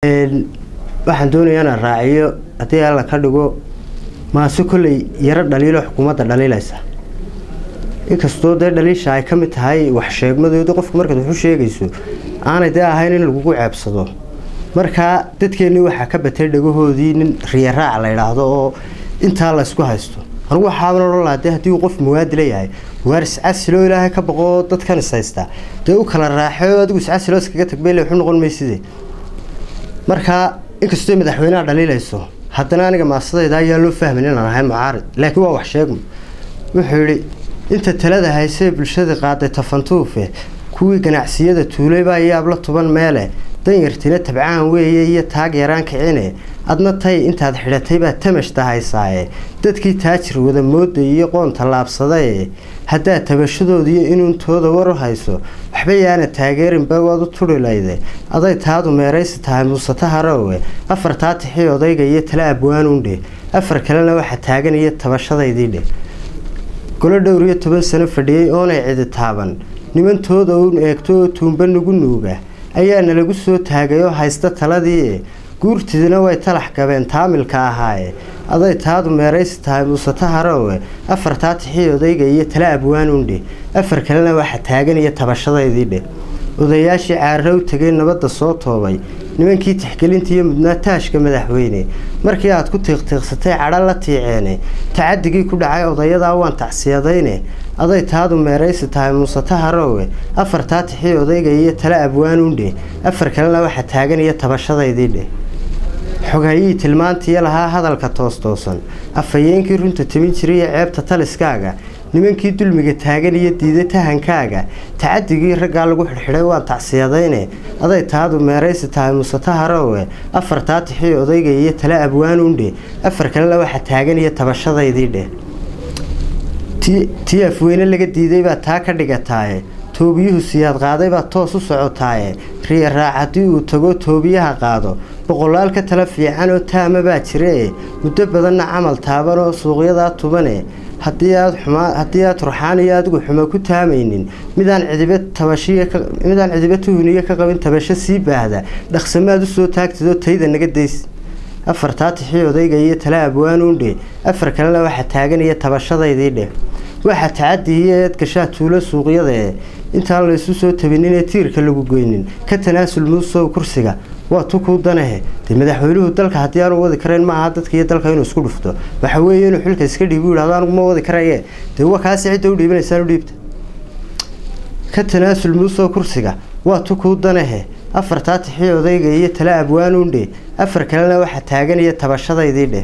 waxaan doonayaa inaan raaciyo haddii alla ka dhigo maase kolley yaro dhaliilo xukuumadda dhaliilaysa inkastoo dee dhaliisha ay ka mid tahay wax sheegmadooda qofku markaad wax u sheegayso aanay dee ahayn in lagugu ceebsado markaa dadkeennii waxaa ka batay dhagahoodii nin riyaraac la yidhaahdo oo intaa la isku haysto anigu waxaaban odhan lahaa dee haddii uu qof muwaadila yahay waaris casiloo ilaahay ka baqoo dadkan is haystaa dee u kala raaxeyo adigu iscasiloo iskaga tagbeyle waxu noqon mayside markaa inkastoo madaxweynaha dhaliilayso haddana aniga maasadayda ayaan loo fahmin inaan ahay mucaarid laakiin waa wax sheegmo wuxuu yidhi inta talada haysee bulshada qaaday tafantuufe kuwii ganacsiyada tuulay baa yaab la tuban meele danyartina tabcaan weeye iyo taag yaraan kicine adna tay intaad xidhatay baa tamashta haysaaye dadkii taajir wada mooday iyo qoon tallaabsadaye haddaad tabashadoodiiyo inuuntooda war u hayso waxba yaana taageerinba waad u tudhilayde aday taadu meeraysi tahay muuse taharowe afartaa tixii odayga iyo tala abwaanundhe afar kalena waxa taagan iyo tabashadaydii golo dhowr iyo 10 sano fadhiyey oonay cidi taaban nimantooda uun eegto oo tuumba nugu nuuga ayaana lagu soo taagay oo haysta taladii guurtidina way talax gabeen taamilka ahaaye aday taadu meeraysi tahay muuse taharowe afartaa tixii odayga iyo tala abwaanundhe afar kalena waxa taagan iyo tabashadaydii odayaashii caarrow tagay nabadda soo toobay nimankii tixgelinta iyo mudnaataashka madaxweyne markii aad ku tiiqtiiqsatay cadho la tiiceene tacadigii ku dhacay odayadaa waan tacsiyadayne aday taadu meeraysi tahay muuse taharowe afartaa tixii odayga iyo tala abwaanundhe afar kalena waxa taagan iyo tabashadaydii xogayii tilmaantii lahaa hadalka toostoosan afayeenkii runta timin jiray ceebta taliskaaga nimankii dulmiga taagan iyo diiday tahankaaga tacadigii raggaa lagu xidhxidhay waan tacsiyadayne aday taadu meeraysi tahay muuse taharowe afartaa tixii odayga iyo tala abwaanundhe afar kalena waxa taagan iyo tabashadaydii tii afweyne laga diiday baa taa ka dhigataaye toobiyuhu siyaad qaaday baa toos u socotaaye riya raac haddii uu tago toobiyaha qaado boqolaal ka tala fiican oo taama baa jiree muddo badanna camal taaban oo suuqyadaa tubane haddii aad ruxaan iyo adigu xumo ku taamaynin midaan cidiba tuhuniyo ka qabin tabasho sii baahda dhaqsamaad u soo taagtidoo tayda naga days afartaa tixii odayga iyo tala abwaanundhe afar kalena waxa taagan iyo tabashadaydii waxa tacadiye eed gashaa tuulo suuqyadae intaan laysu soo tabininee tiirka lagu goynin ka tanaasul muusow kursiga waa tukuu danahe dee madaxweynuhu dalka haddii aanu wadi karayn maaha dadka iyo dalka inuu isku dhufto waxa weeye inuu xilka iska dhiibu yidhahdo anigu ma wadi karaye dee waa kaasi cidda u dhiibanaysaan u dhiibta ka tanaasul muusow kursiga waa tukuu danahe afartaa tixii odayga iyo tala abwaanundhe afar kalena waxa taagan iyo tabashadaydii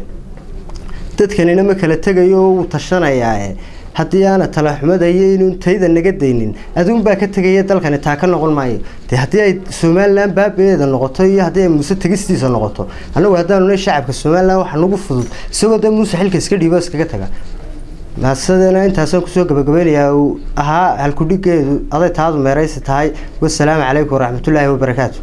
dadkanina ma kala tegayo oo uu tashanayaae haddii aana talaxumadayo inuun tayda naga daynin aduunbaa ka tegaya dalkani taa ka noqon maayo dee haddii ay somalilan baabeeda noqoto iyo haddii ay muuse tegistiisa noqoto annagu haddaanunay shacabka somalilan waxa nagu fudud isagoo dee muuse xilka iska dhiibo iskaga taga maasadana intaasaan kusoo gabagabeynayaa uu ahaa halkudhigeedu aday taadu meeraysi tahay wasalaamu calaykum waraxmatullaahi wabarakaatu